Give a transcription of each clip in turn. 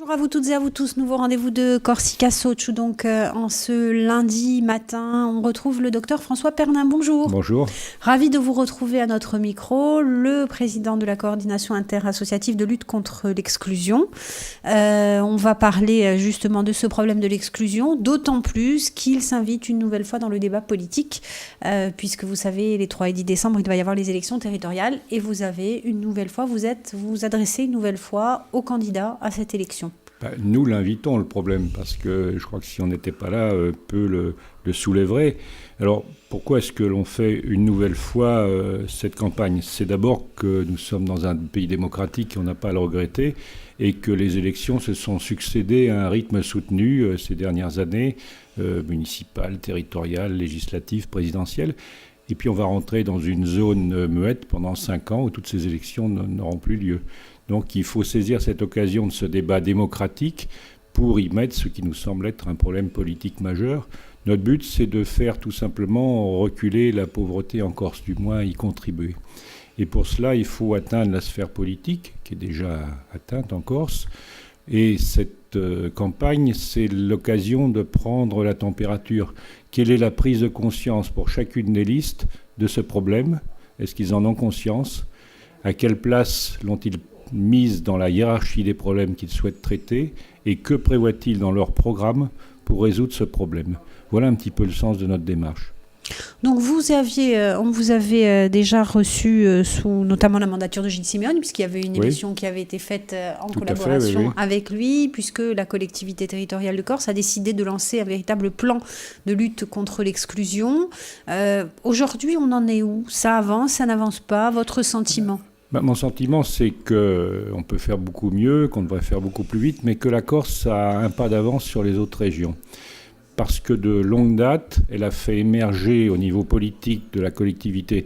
Bonjour à vous toutes et à vous tous, nouveau rendez-vous de Corsica Social. Donc en ce lundi matin, on retrouve le docteur François Pernin. Bonjour. Bonjour. Ravi de vous retrouver à notre micro, le président de la coordination interassociative de lutte contre l'exclusion. On va parler justement de ce problème de l'exclusion, d'autant plus qu'il s'invite une nouvelle fois dans le débat politique, puisque vous savez, les 3 et 10 décembre, il va y avoir les élections territoriales et vous avez une nouvelle fois, vous adressez une nouvelle fois aux candidats à cette élection. Nous l'invitons, le problème, parce que je crois que si on n'était pas là, peu le soulèverait. Alors, pourquoi est-ce que l'on fait une nouvelle fois cette campagne ? C'est d'abord que nous sommes dans un pays démocratique, on n'a pas à le regretter, et que les élections se sont succédées à un rythme soutenu ces dernières années, municipales, territoriales, législatives, présidentielles. Et puis on va rentrer dans une zone muette pendant 5 ans où toutes ces élections n'auront plus lieu. Donc il faut saisir cette occasion de ce débat démocratique pour y mettre ce qui nous semble être un problème politique majeur. Notre but, c'est de faire tout simplement reculer la pauvreté en Corse, du moins y contribuer. Et pour cela, il faut atteindre la sphère politique, qui est déjà atteinte en Corse. Et cette campagne, c'est l'occasion de prendre la température. Quelle est la prise de conscience pour chacune des listes de ce problème ? Est-ce qu'ils en ont conscience ? À quelle place l'ont-ils mise dans la hiérarchie des problèmes qu'ils souhaitent traiter, et que prévoient-ils dans leur programme pour résoudre ce problème ? Voilà un petit peu le sens de notre démarche. Donc on vous avait déjà reçu sous notamment la mandature de Gilles Simeone, puisqu'il y avait une émission qui avait été faite en collaboration avec lui, puisque la collectivité territoriale de Corse a décidé de lancer un véritable plan de lutte contre l'exclusion. Aujourd'hui, on en est où ? Ça avance, ça n'avance pas ? Votre sentiment ? Mon sentiment, c'est qu'on peut faire beaucoup mieux, qu'on devrait faire beaucoup plus vite, mais que la Corse a un pas d'avance sur les autres régions. Parce que de longue date, elle a fait émerger au niveau politique de la collectivité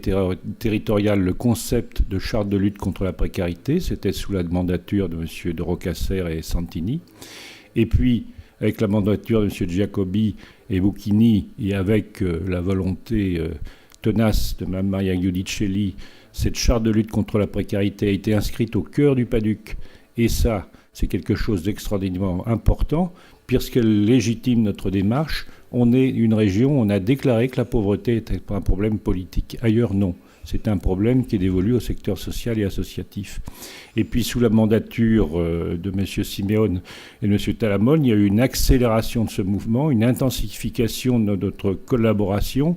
territoriale le concept de charte de lutte contre la précarité. C'était sous la mandature de M. De Rocasser et Santini. Et puis, avec la mandature de M. Giacobi et Bocchini, et avec la volonté tenace de Mme Maria Giudicelli, cette charte de lutte contre la précarité a été inscrite au cœur du PADUC. Et ça, c'est quelque chose d'extraordinairement important, puisqu'elle légitime notre démarche. On est une région, on a déclaré que la pauvreté était un problème politique. Ailleurs, non. C'est un problème qui est dévolu au secteur social et associatif. Et puis, sous la mandature de M. Simeone et de M. Talamone, il y a eu une accélération de ce mouvement, une intensification de notre collaboration,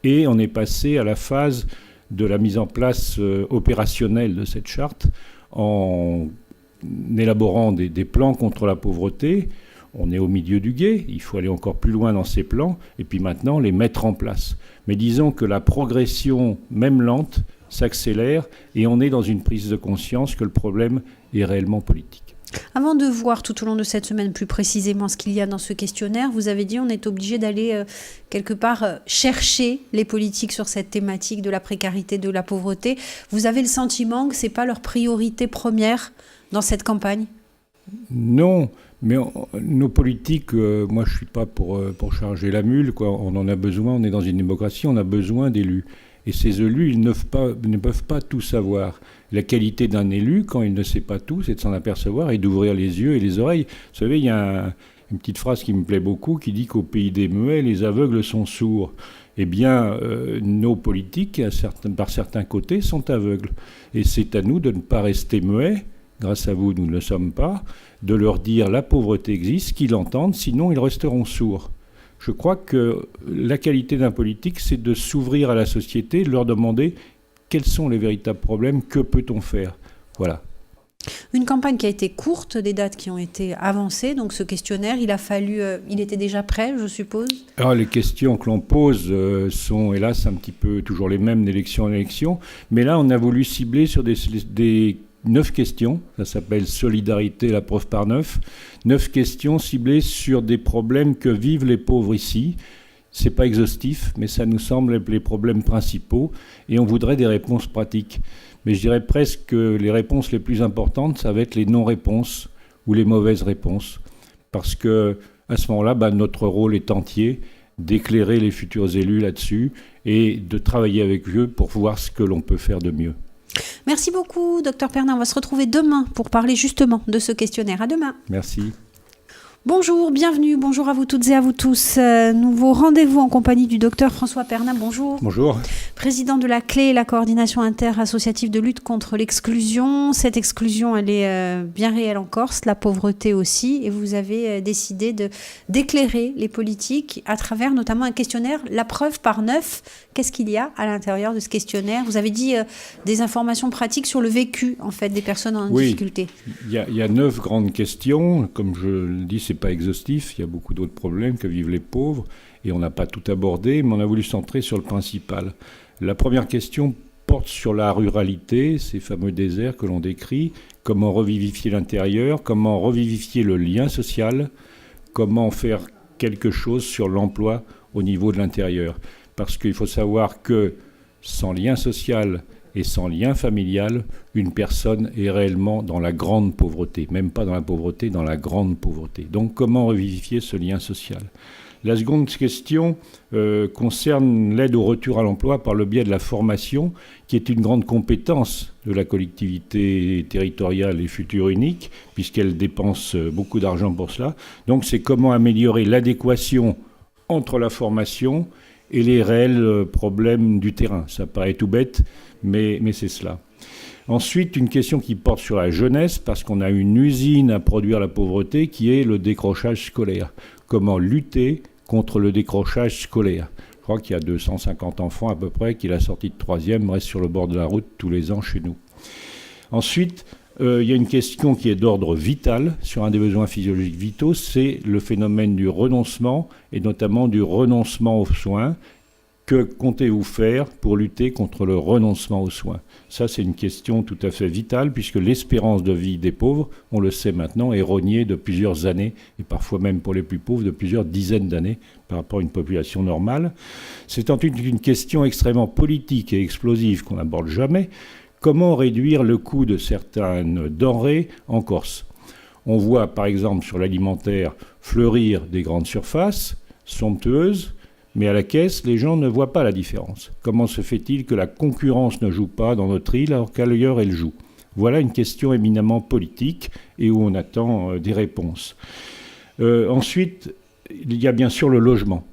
et on est passé à la phase de la mise en place opérationnelle de cette charte en élaborant des plans contre la pauvreté. On est au milieu du gué, il faut aller encore plus loin dans ces plans, et puis maintenant les mettre en place. Mais disons que la progression, même lente, s'accélère, et on est dans une prise de conscience que le problème est réellement politique. Avant de voir tout au long de cette semaine plus précisément ce qu'il y a dans ce questionnaire, vous avez dit on est obligé d'aller quelque part chercher les politiques sur cette thématique de la précarité, de la pauvreté. Vous avez le sentiment que ce n'est pas leur priorité première dans cette campagne ? Non, mais nos politiques, moi je ne suis pas pour charger la mule, quoi. On en a besoin, on est dans une démocratie, on a besoin d'élus. Et ces élus, ils ne peuvent pas tout savoir. La qualité d'un élu, quand il ne sait pas tout, c'est de s'en apercevoir et d'ouvrir les yeux et les oreilles. Vous savez, il y a une petite phrase qui me plaît beaucoup qui dit qu'au pays des muets, les aveugles sont sourds. Eh bien, nos politiques, par certains côtés, sont aveugles. Et c'est à nous de ne pas rester muets. Grâce à vous, nous ne le sommes pas, de leur dire la pauvreté existe, qu'ils l'entendent, sinon ils resteront sourds. Je crois que la qualité d'un politique, c'est de s'ouvrir à la société, de leur demander quels sont les véritables problèmes, que peut-on faire. Voilà. Une campagne qui a été courte, des dates qui ont été avancées, donc ce questionnaire, il était déjà prêt, je suppose ? Alors, les questions que l'on pose sont, hélas, un petit peu toujours les mêmes d'élection en élection, mais là, on a voulu cibler sur des 9 questions, ça s'appelle Solidarité, la preuve par 9. 9 questions ciblées sur des problèmes que vivent les pauvres ici. C'est pas exhaustif, mais ça nous semble les problèmes principaux et on voudrait des réponses pratiques. Mais je dirais presque que les réponses les plus importantes, ça va être les non-réponses ou les mauvaises réponses. Parce que à ce moment-là, notre rôle est entier d'éclairer les futurs élus là-dessus et de travailler avec eux pour voir ce que l'on peut faire de mieux. Merci beaucoup, Dr Pernin. On va se retrouver demain pour parler justement de ce questionnaire. À demain. Merci. Bonjour, bienvenue, bonjour à vous toutes et à vous tous. Nouveau rendez-vous en compagnie du docteur François Pernin, bonjour. Bonjour. Président de la CLÉ, la coordination interassociative de lutte contre l'exclusion. Cette exclusion, elle est bien réelle en Corse, la pauvreté aussi, et vous avez décidé d'éclairer les politiques à travers notamment un questionnaire, la preuve par 9. Qu'est-ce qu'il y a à l'intérieur de ce questionnaire? Vous avez dit des informations pratiques sur le vécu en fait, des personnes en difficulté. Il y a 9 grandes questions, comme je le dis, c'est pas exhaustif, il y a beaucoup d'autres problèmes que vivent les pauvres et on n'a pas tout abordé, mais on a voulu se centrer sur le principal. La première question porte sur la ruralité, ces fameux déserts que l'on décrit, comment revivifier l'intérieur, comment revivifier le lien social, comment faire quelque chose sur l'emploi au niveau de l'intérieur. Parce qu'il faut savoir que sans lien social et sans lien familial, une personne est réellement dans la grande pauvreté. Même pas dans la pauvreté, dans la grande pauvreté. Donc comment revivifier ce lien social ? La seconde question concerne l'aide au retour à l'emploi par le biais de la formation, qui est une grande compétence de la collectivité territoriale et future unique, puisqu'elle dépense beaucoup d'argent pour cela. Donc c'est comment améliorer l'adéquation entre la formation et les réels problèmes du terrain. Ça paraît tout bête, mais c'est cela. Ensuite, une question qui porte sur la jeunesse, parce qu'on a une usine à produire la pauvreté, qui est le décrochage scolaire. Comment lutter contre le décrochage scolaire ? Je crois qu'il y a 250 enfants à peu près qui, à la sortie de 3e, restent sur le bord de la route tous les ans chez nous. Ensuite, il y a une question qui est d'ordre vital, sur un des besoins physiologiques vitaux, c'est le phénomène du renoncement, et notamment du renoncement aux soins. Que comptez-vous faire pour lutter contre le renoncement aux soins ? Ça, c'est une question tout à fait vitale, puisque l'espérance de vie des pauvres, on le sait maintenant, est rognée de plusieurs années, et parfois même pour les plus pauvres, de plusieurs dizaines d'années par rapport à une population normale. C'est ensuite une question extrêmement politique et explosive qu'on n'aborde jamais. Comment réduire le coût de certaines denrées en Corse ? On voit, par exemple, sur l'alimentaire, fleurir des grandes surfaces, somptueuses, mais à la caisse, les gens ne voient pas la différence. Comment se fait-il que la concurrence ne joue pas dans notre île alors qu'ailleurs elle joue ? Voilà une question éminemment politique et où on attend des réponses. Ensuite, il y a bien sûr le logement.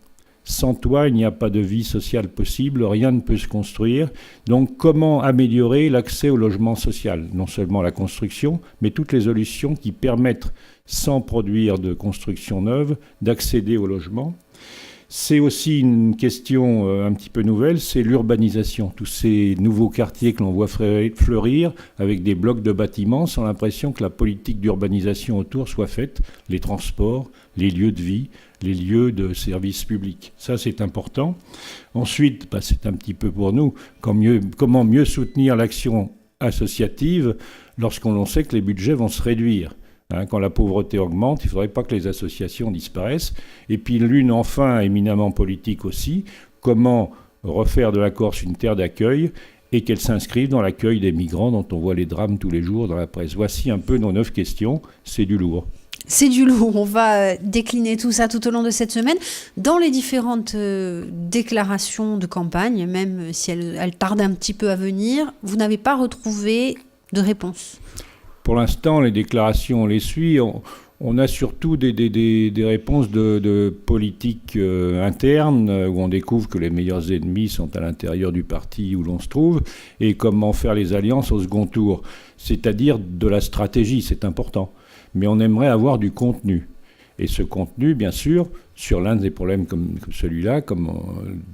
Sans toit, il n'y a pas de vie sociale possible, rien ne peut se construire. Donc comment améliorer l'accès au logement social ? Non seulement la construction, mais toutes les solutions qui permettent, sans produire de construction neuve, d'accéder au logement. C'est aussi une question un petit peu nouvelle, c'est l'urbanisation. Tous ces nouveaux quartiers que l'on voit fleurir avec des blocs de bâtiments sans l'impression que la politique d'urbanisation autour soit faite, les transports, les lieux de vie, les lieux de services publics. Ça, c'est important. Ensuite, c'est un petit peu pour nous, comment mieux soutenir l'action associative lorsqu'on sait que les budgets vont se réduire. Quand la pauvreté augmente, il ne faudrait pas que les associations disparaissent. Et puis l'une, enfin, éminemment politique aussi, comment refaire de la Corse une terre d'accueil et qu'elle s'inscrive dans l'accueil des migrants dont on voit les drames tous les jours dans la presse. Voici un peu nos 9 questions. C'est du lourd. C'est du lourd. On va décliner tout ça tout au long de cette semaine. Dans les différentes déclarations de campagne, même si elles tardent un petit peu à venir, vous n'avez pas retrouvé de réponse. Pour l'instant, les déclarations, on les suit. On a surtout des réponses de politique interne, où on découvre que les meilleurs ennemis sont à l'intérieur du parti où l'on se trouve, et comment faire les alliances au second tour. C'est-à-dire de la stratégie, c'est important. Mais on aimerait avoir du contenu. Et ce contenu, bien sûr, sur l'un des problèmes comme celui-là, comme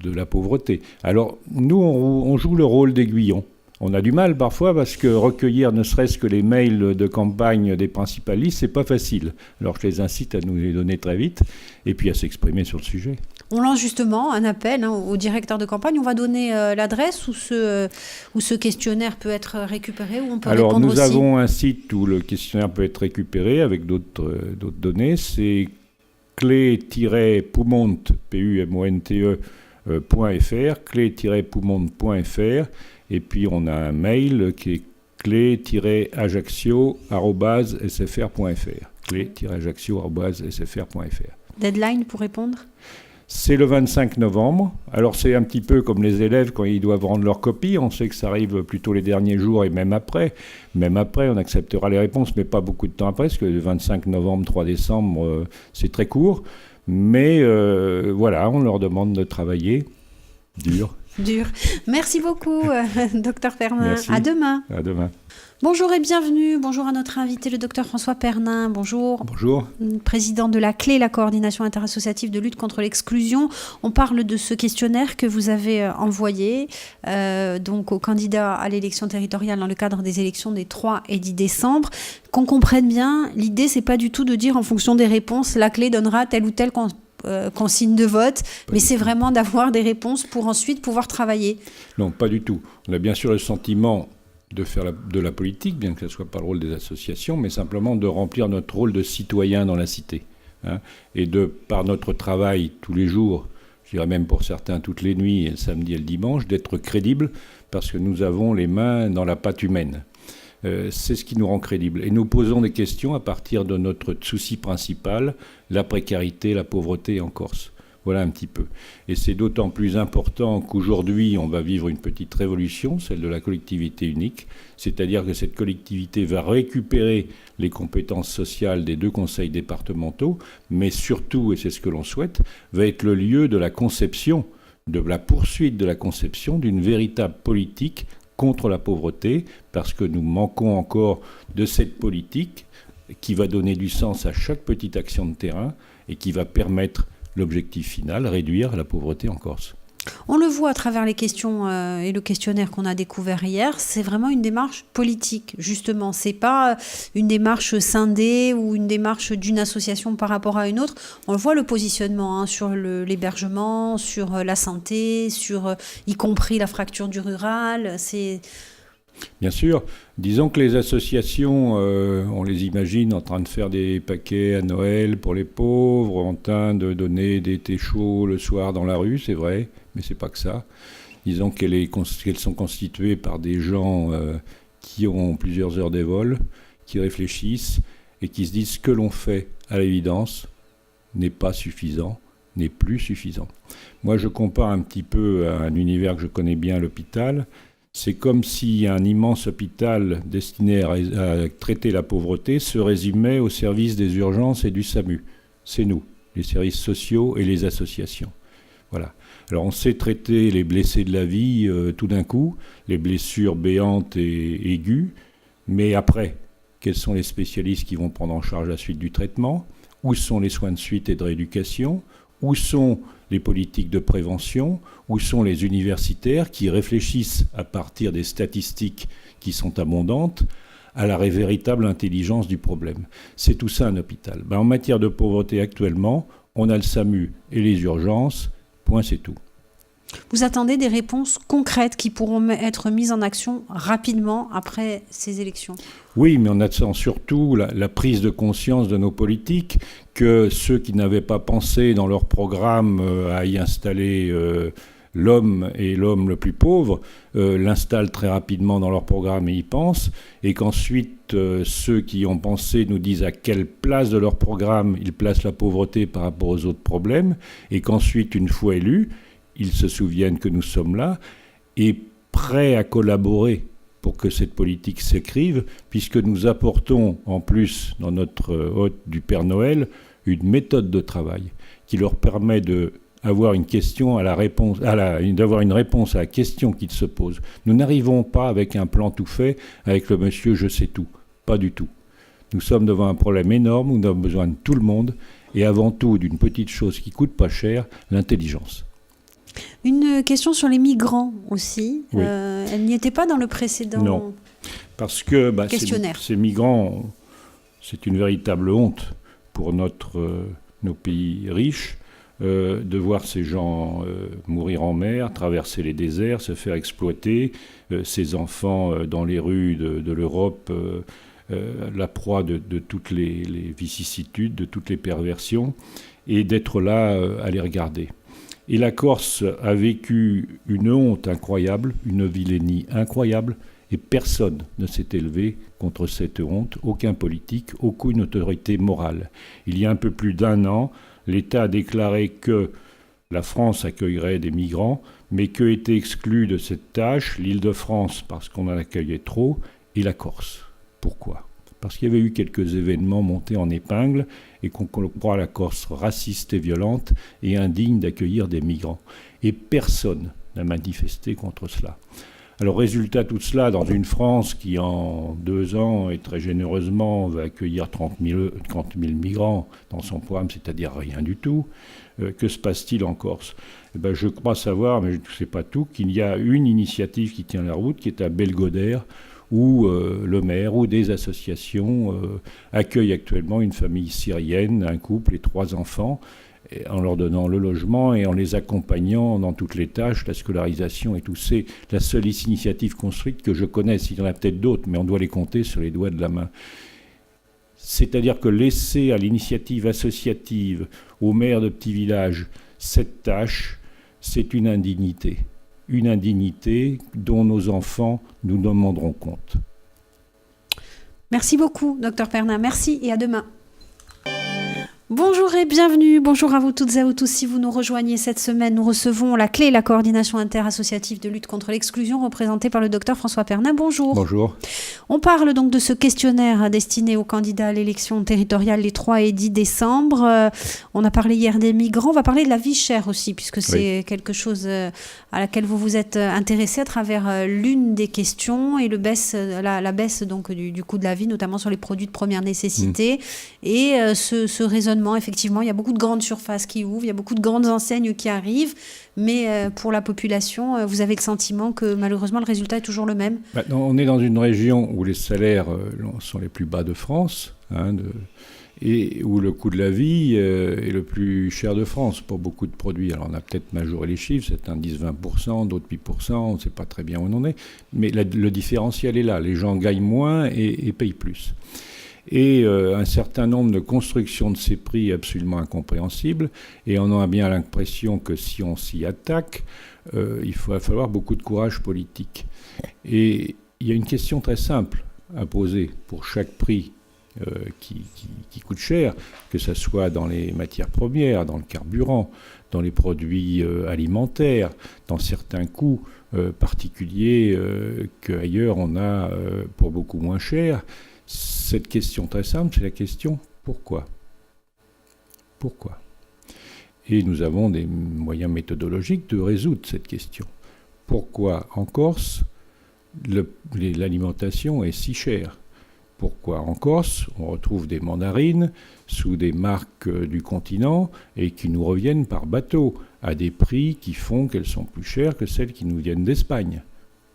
de la pauvreté. Alors, nous, on joue le rôle d'aiguillon. On a du mal parfois parce que recueillir ne serait-ce que les mails de campagne des principales listes, c'est pas facile. Alors je les incite à nous les donner très vite et puis à s'exprimer sur le sujet. On lance justement un appel au directeur de campagne. On va donner l'adresse où ce questionnaire peut être récupéré, où on peut répondre aussi. Alors nous avons un site où le questionnaire peut être récupéré avec d'autres données. C'est clé-poumonte, Pumonte.fr, clé-poumonte.fr. Et puis on a un mail qui est clé-ajaccio@sfr.fr. clé-ajaccio@sfr.fr. Deadline pour répondre ? C'est le 25 novembre. Alors c'est un petit peu comme les élèves quand ils doivent rendre leur copie. On sait que ça arrive plutôt les derniers jours et même après. Même après, on acceptera les réponses, mais pas beaucoup de temps après, parce que le 25 novembre, 3 décembre, c'est très court. Mais voilà, on leur demande de travailler dur. Dur. Merci beaucoup, docteur Pernin. Merci. À demain. À demain. Bonjour et bienvenue. Bonjour à notre invité, le docteur François Pernin. Bonjour. Bonjour. Président de la CLÉ, la coordination interassociative de lutte contre l'exclusion. On parle de ce questionnaire que vous avez envoyé donc aux candidats à l'élection territoriale dans le cadre des élections des 3 et 10 décembre. Qu'on comprenne bien, l'idée, c'est pas du tout de dire en fonction des réponses, la CLÉ donnera telle ou telle consigne de vote, mais c'est vraiment d'avoir des réponses pour ensuite pouvoir travailler. Non, pas du tout. On a bien sûr le sentiment de faire de la politique, bien que ce ne soit pas le rôle des associations, mais simplement de remplir notre rôle de citoyen dans la cité. Hein, et par notre travail tous les jours, je dirais même pour certains toutes les nuits, et le samedi et le dimanche, d'être crédibles parce que nous avons les mains dans la pâte humaine. C'est ce qui nous rend crédibles. Et nous posons des questions à partir de notre souci principal, la précarité, la pauvreté en Corse. Voilà un petit peu. Et c'est d'autant plus important qu'aujourd'hui, on va vivre une petite révolution, celle de la collectivité unique, c'est-à-dire que cette collectivité va récupérer les compétences sociales des 2 conseils départementaux, mais surtout, et c'est ce que l'on souhaite, va être le lieu de la conception, de la poursuite de la conception d'une véritable politique contre la pauvreté, parce que nous manquons encore de cette politique qui va donner du sens à chaque petite action de terrain et qui va permettre l'objectif final, réduire la pauvreté en Corse. On le voit à travers les questions et le questionnaire qu'on a découvert hier, c'est vraiment une démarche politique, justement. C'est pas une démarche scindée ou une démarche d'une association par rapport à une autre. On le voit le positionnement sur l'hébergement, sur la santé, sur y compris la fracture du rural. Bien sûr. Disons que les associations, on les imagine en train de faire des paquets à Noël pour les pauvres, en train de donner des thés chauds le soir dans la rue, c'est vrai, mais c'est pas que ça. Disons qu'elles sont constituées par des gens qui ont plusieurs heures de vol, qui réfléchissent et qui se disent ce que l'on fait à l'évidence n'est pas suffisant, n'est plus suffisant. Moi, je compare un petit peu à un univers que je connais bien, l'hôpital. C'est comme si un immense hôpital destiné à traiter la pauvreté se résumait au service des urgences et du SAMU. C'est nous, les services sociaux et les associations. Voilà. Alors on sait traiter les blessés de la vie tout d'un coup, les blessures béantes et aiguës, mais après, quels sont les spécialistes qui vont prendre en charge la suite du traitement? Où sont les soins de suite et de rééducation? Où sont les politiques de prévention? Où sont les universitaires qui réfléchissent à partir des statistiques qui sont abondantes à la véritable intelligence du problème? C'est tout ça un hôpital. En matière de pauvreté actuellement, on a le SAMU et les urgences, point c'est tout. Vous attendez des réponses concrètes qui pourront être mises en action rapidement après ces élections? Oui, mais on attend surtout la prise de conscience de nos politiques, que ceux qui n'avaient pas pensé dans leur programme à y installer l'homme et l'homme le plus pauvre, l'installent très rapidement dans leur programme et y pensent, et qu'ensuite ceux qui ont pensé nous disent à quelle place de leur programme ils placent la pauvreté par rapport aux autres problèmes, et qu'ensuite, une fois élus, ils se souviennent que nous sommes là et prêts à collaborer pour que cette politique s'écrive, puisque nous apportons en plus dans notre hôte du Père Noël une méthode de travail qui leur permet d'avoir une question d'avoir une réponse à la question qu'ils se posent. Nous n'arrivons pas avec un plan tout fait, avec le monsieur je sais tout, pas du tout. Nous sommes devant un problème énorme où nous avons besoin de tout le monde et avant tout d'une petite chose qui coûte pas cher, l'intelligence. Une question sur les migrants aussi. Oui. Elle n'y était pas dans le précédent Non, parce que questionnaire. Ces migrants, c'est une véritable honte pour nos pays riches de voir ces gens mourir en mer, traverser les déserts, se faire exploiter, ces enfants dans les rues de l'Europe, la proie de toutes les vicissitudes, de toutes les perversions, et d'être là à les regarder. Et la Corse a vécu une honte incroyable, une vilainie incroyable, et personne ne s'est élevé contre cette honte, aucun politique, aucune autorité morale. Il y a un peu plus d'1 an, l'État a déclaré que la France accueillerait des migrants, mais que était exclue de cette tâche l'Île-de-France parce qu'on en accueillait trop, et la Corse. Pourquoi ? Parce qu'il y avait eu quelques événements montés en épingle et qu'on croit la Corse raciste et violente et indigne d'accueillir des migrants. Et personne n'a manifesté contre cela. Alors résultat de tout cela, dans une France qui en 2 ans et très généreusement va accueillir 30 000 migrants dans son programme, c'est-à-dire rien du tout, que se passe-t-il en Corse ? Je crois savoir, mais je ne sais pas tout, qu'il y a une initiative qui tient la route, qui est à Belgodère, où le maire ou des associations accueillent actuellement une famille syrienne, un couple et 3 enfants, en leur donnant le logement et en les accompagnant dans toutes les tâches, la scolarisation et tout. C'est la seule initiative construite que je connaisse. Il y en a peut-être d'autres, mais on doit les compter sur les doigts de la main. C'est-à-dire que laisser à l'initiative associative, aux maires de petits villages, cette tâche, c'est une indignité. Une indignité dont nos enfants nous demanderont compte. Merci beaucoup, Dr Pernin. Merci et à demain. Bonjour et bienvenue, bonjour à vous toutes et à vous tous. Si vous nous rejoignez cette semaine, nous recevons la CLÉ, la coordination interassociative de lutte contre l'exclusion, représentée par le docteur François Pernin. Bonjour. Bonjour. On parle donc de ce questionnaire destiné aux candidats à l'élection territoriale les 3 et 10 décembre. On a parlé hier des migrants, on va parler de la vie chère aussi, puisque c'est quelque chose à laquelle vous vous êtes intéressé à travers l'une des questions et la baisse donc du coût de la vie, notamment sur les produits de première nécessité. Et ce raisonnement, effectivement, il y a beaucoup de grandes surfaces qui ouvrent, il y a beaucoup de grandes enseignes qui arrivent, mais pour la population, vous avez le sentiment que malheureusement le résultat est toujours le même. On est dans une région où les salaires sont les plus bas de France, et où le coût de la vie est le plus cher de France pour beaucoup de produits. Alors on a peut-être majoré les chiffres, c'est un 10-20%, d'autres 8%, on ne sait pas très bien où on en est, mais le différentiel est là, les gens gagnent moins et payent plus. Et un certain nombre de constructions de ces prix absolument incompréhensibles, et on a bien l'impression que si on s'y attaque, il va falloir beaucoup de courage politique. Et il y a une question très simple à poser pour chaque prix qui coûte cher, que ce soit dans les matières premières, dans le carburant, dans les produits alimentaires, dans certains coûts particuliers qu'ailleurs on a pour beaucoup moins cher. Cette question très simple, c'est la question pourquoi ? Pourquoi ? Et nous avons des moyens méthodologiques de résoudre cette question. Pourquoi en Corse, l'alimentation est si chère ? Pourquoi en Corse, on retrouve des mandarines sous des marques du continent et qui nous reviennent par bateau à des prix qui font qu'elles sont plus chères que celles qui nous viennent d'Espagne,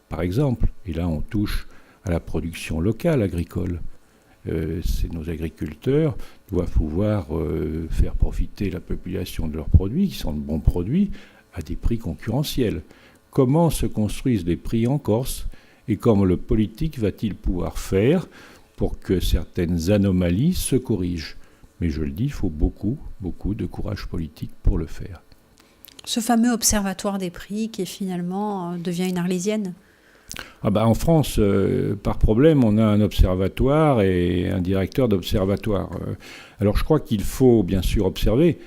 par exemple. Et là, on touche à la production locale agricole. Nos agriculteurs doivent pouvoir faire profiter la population de leurs produits, qui sont de bons produits, à des prix concurrentiels. Comment se construisent les prix en Corse et comment le politique va-t-il pouvoir faire pour que certaines anomalies se corrigent ? Mais je le dis, il faut beaucoup de courage politique pour le faire. Ce fameux observatoire des prix qui finalement devient une arlésienne ? En France, par problème, on a un observatoire et un directeur d'observatoire. Alors je crois qu'il faut bien sûr observer,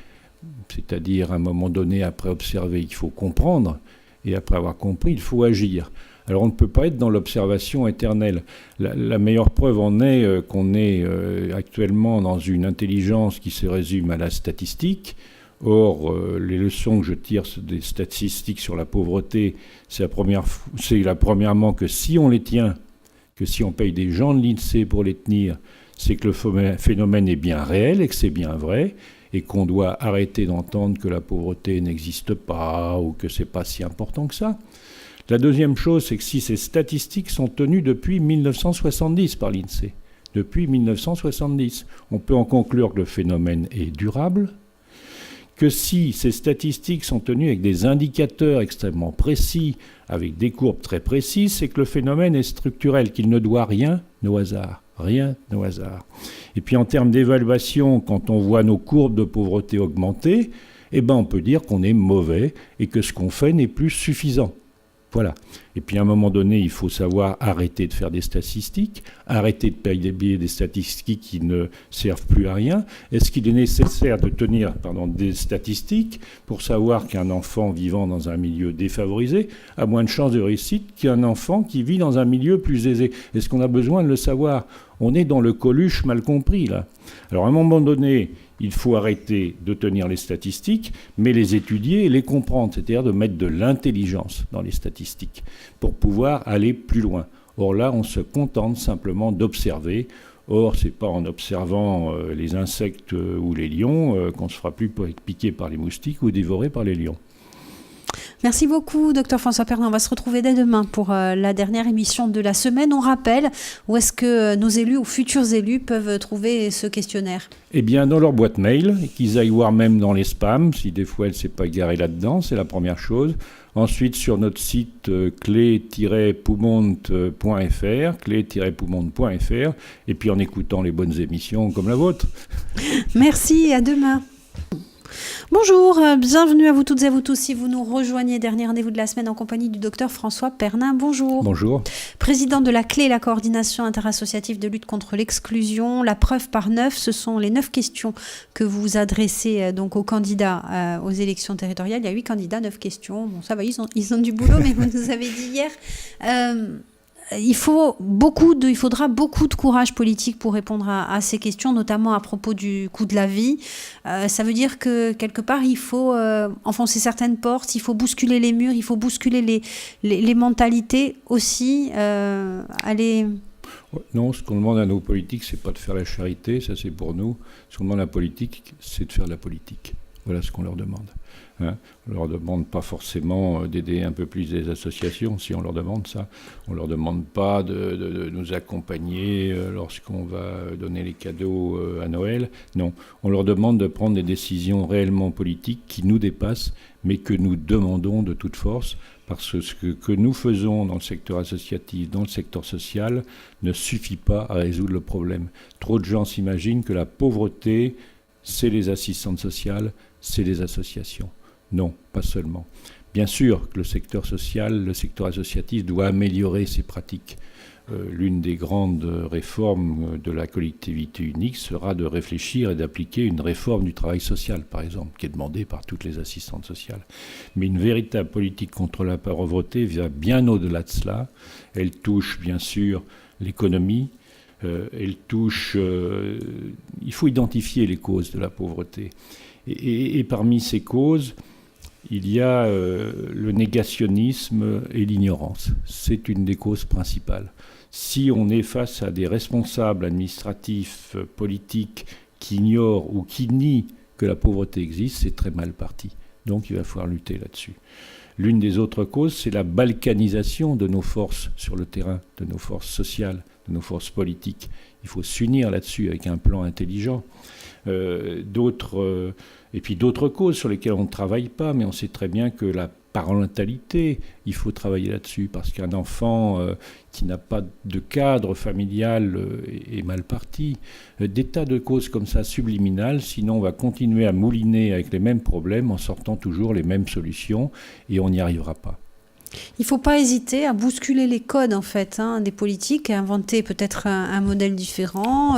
c'est-à-dire à un moment donné, après observer, il faut comprendre, et après avoir compris, il faut agir. Alors on ne peut pas être dans l'observation éternelle. La meilleure preuve en est qu'on est actuellement dans une intelligence qui se résume à la statistique. Or, les leçons que je tire des statistiques sur la pauvreté, c'est premièrement que si on les tient, que si on paye des gens de l'INSEE pour les tenir, c'est que le phénomène est bien réel et que c'est bien vrai, et qu'on doit arrêter d'entendre que la pauvreté n'existe pas ou que c'est pas si important que ça. La deuxième chose, c'est que si ces statistiques sont tenues depuis 1970 par l'INSEE, depuis 1970, on peut en conclure que le phénomène est durable, que si ces statistiques sont tenues avec des indicateurs extrêmement précis, avec des courbes très précises, c'est que le phénomène est structurel, qu'il ne doit rien au hasard. Rien au hasard. Et puis en termes d'évaluation, quand on voit nos courbes de pauvreté augmenter, on peut dire qu'on est mauvais et que ce qu'on fait n'est plus suffisant. Voilà. Et puis à un moment donné, il faut savoir arrêter de faire des statistiques, arrêter de payer des statistiques qui ne servent plus à rien. Est-ce qu'il est nécessaire de tenir des statistiques pour savoir qu'un enfant vivant dans un milieu défavorisé a moins de chances de réussite qu'un enfant qui vit dans un milieu plus aisé? Est-ce qu'on a besoin de le savoir? On est dans le Coluche mal compris, là. Alors à un moment donné, il faut arrêter de tenir les statistiques, mais les étudier et les comprendre, c'est-à-dire de mettre de l'intelligence dans les statistiques pour pouvoir aller plus loin. Or là, on se contente simplement d'observer. Or, ce n'est pas en observant les insectes ou les lions qu'on se fera plus piquer par les moustiques ou dévorer par les lions. Merci beaucoup, Dr François Pernin. On va se retrouver dès demain pour la dernière émission de la semaine. On rappelle où est-ce que nos élus ou futurs élus peuvent trouver ce questionnaire? Eh bien, dans leur boîte mail, qu'ils aillent voir même dans les spams, si des fois elle ne s'est pas garée là-dedans, c'est la première chose. Ensuite, sur notre site clé-poumonde.fr, clé-poumonde.fr, et puis en écoutant les bonnes émissions comme la vôtre. Merci, à demain. Bonjour, bienvenue à vous toutes et à vous tous. Si vous nous rejoignez, dernier rendez-vous de la semaine en compagnie du docteur François Pernin. Bonjour. Bonjour. Président de la CLÉ, la coordination interassociative de lutte contre l'exclusion. La preuve par 9, ce sont les 9 questions que vous adressez donc aux candidats aux élections territoriales. Il y a 8 candidats, 9 questions. Bon, ça va, ils ont du boulot, mais vous nous avez dit hier... il faudra beaucoup de courage politique pour répondre à ces questions, notamment à propos du coût de la vie. Ça veut dire que, quelque part, il faut enfoncer certaines portes, il faut bousculer les murs, il faut bousculer les mentalités aussi. Non, ce qu'on demande à nos politiques, c'est pas de faire la charité, ça c'est pour nous. Ce qu'on demande à la politique, c'est de faire de la politique. Voilà ce qu'on leur demande. Hein, on ne leur demande pas forcément d'aider un peu plus les associations, si on leur demande ça. On ne leur demande pas de nous accompagner lorsqu'on va donner les cadeaux à Noël. Non, on leur demande de prendre des décisions réellement politiques qui nous dépassent, mais que nous demandons de toute force, parce que ce que nous faisons dans le secteur associatif, dans le secteur social, ne suffit pas à résoudre le problème. Trop de gens s'imaginent que la pauvreté, c'est les assistantes sociales, c'est les associations. Non, pas seulement. Bien sûr que le secteur social, le secteur associatif doit améliorer ses pratiques. L'une des grandes réformes de la collectivité unique sera de réfléchir et d'appliquer une réforme du travail social, par exemple, qui est demandée par toutes les assistantes sociales. Mais une véritable politique contre la pauvreté va bien au-delà de cela. Elle touche, bien sûr, l'économie. Elle touche... il faut identifier les causes de la pauvreté. Et parmi ces causes, il y a le négationnisme et l'ignorance. C'est une des causes principales. Si on est face à des responsables administratifs, politiques, qui ignorent ou qui nient que la pauvreté existe, c'est très mal parti. Donc il va falloir lutter là-dessus. L'une des autres causes, c'est la balkanisation de nos forces sur le terrain, de nos forces sociales, de nos forces politiques. Il faut s'unir là-dessus avec un plan intelligent. Et puis d'autres causes sur lesquelles on ne travaille pas, mais on sait très bien que la parentalité, il faut travailler là-dessus, parce qu'un enfant qui n'a pas de cadre familial est mal parti. Des tas de causes comme ça subliminales, sinon on va continuer à mouliner avec les mêmes problèmes en sortant toujours les mêmes solutions, et on n'y arrivera pas. Il ne faut pas hésiter à bousculer les codes en fait, des politiques, à inventer peut-être un modèle différent,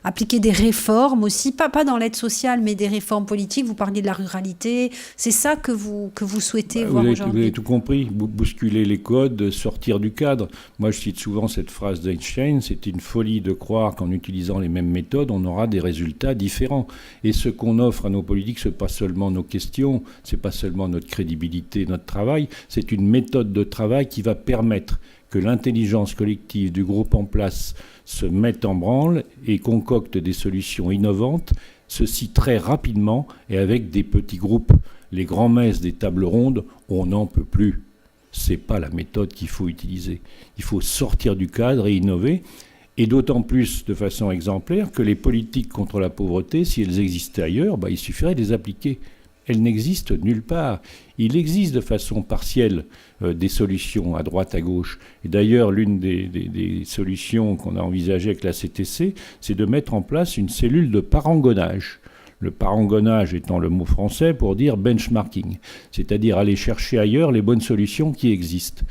appliquer des réformes aussi, pas dans l'aide sociale, mais des réformes politiques. Vous parliez de la ruralité, c'est ça que vous souhaitez voir aujourd'hui. Vous avez tout compris, bousculer les codes, sortir du cadre. Moi je cite souvent cette phrase d'Einstein, c'est une folie de croire qu'en utilisant les mêmes méthodes, on aura des résultats différents. Et ce qu'on offre à nos politiques, ce n'est pas seulement nos questions, ce n'est pas seulement notre crédibilité, notre travail, c'est une méthode de travail qui va permettre que l'intelligence collective du groupe en place se mette en branle et concocte des solutions innovantes, ceci très rapidement et avec des petits groupes. Les grands-messes des tables rondes, on n'en peut plus. Ce n'est pas la méthode qu'il faut utiliser. Il faut sortir du cadre et innover, et d'autant plus de façon exemplaire que les politiques contre la pauvreté, si elles existaient ailleurs, il suffirait de les appliquer. Elles n'existent nulle part. Il existe de façon partielle des solutions à droite, à gauche. Et d'ailleurs, l'une des solutions qu'on a envisagées avec la CTC, c'est de mettre en place une cellule de parangonnage. Le parangonnage étant le mot français pour dire benchmarking, c'est-à-dire aller chercher ailleurs les bonnes solutions qui existent.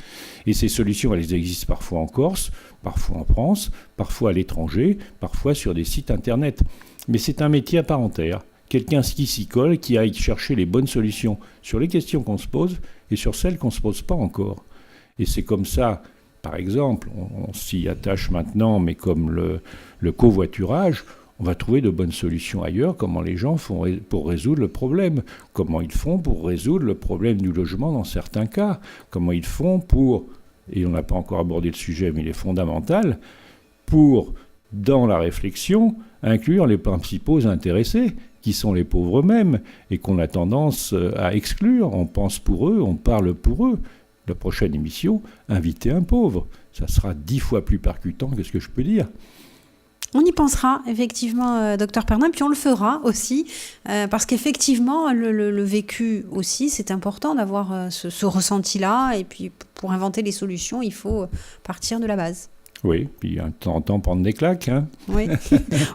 Et ces solutions, elles existent parfois en Corse, parfois en France, parfois à l'étranger, parfois sur des sites internet. Mais c'est un métier à part entière. Quelqu'un qui s'y colle, qui aille chercher les bonnes solutions sur les questions qu'on se pose et sur celles qu'on ne se pose pas encore. Et c'est comme ça, par exemple, on s'y attache maintenant, mais comme le covoiturage, on va trouver de bonnes solutions ailleurs, comment les gens font pour résoudre le problème, comment ils font pour résoudre le problème du logement dans certains cas, comment ils font pour, et on n'a pas encore abordé le sujet, mais il est fondamental, pour, dans la réflexion, inclure les principaux intéressés, qui sont les pauvres eux-mêmes, et qu'on a tendance à exclure. On pense pour eux, on parle pour eux. La prochaine émission, inviter un pauvre. Ça sera 10 fois plus percutant que ce que je peux dire. On y pensera, effectivement, Dr Pernin, puis on le fera aussi, parce qu'effectivement, le vécu aussi, c'est important d'avoir ce ressenti-là, et puis pour inventer les solutions, il faut partir de la base. Oui, puis de temps en temps prendre des claques. Hein. Oui,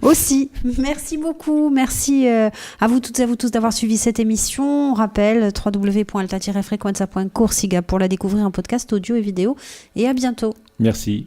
aussi. Merci beaucoup. Merci à vous toutes et à vous tous d'avoir suivi cette émission. On rappelle www.alta-frequenza.corsica pour la découvrir en podcast audio et vidéo. Et à bientôt. Merci.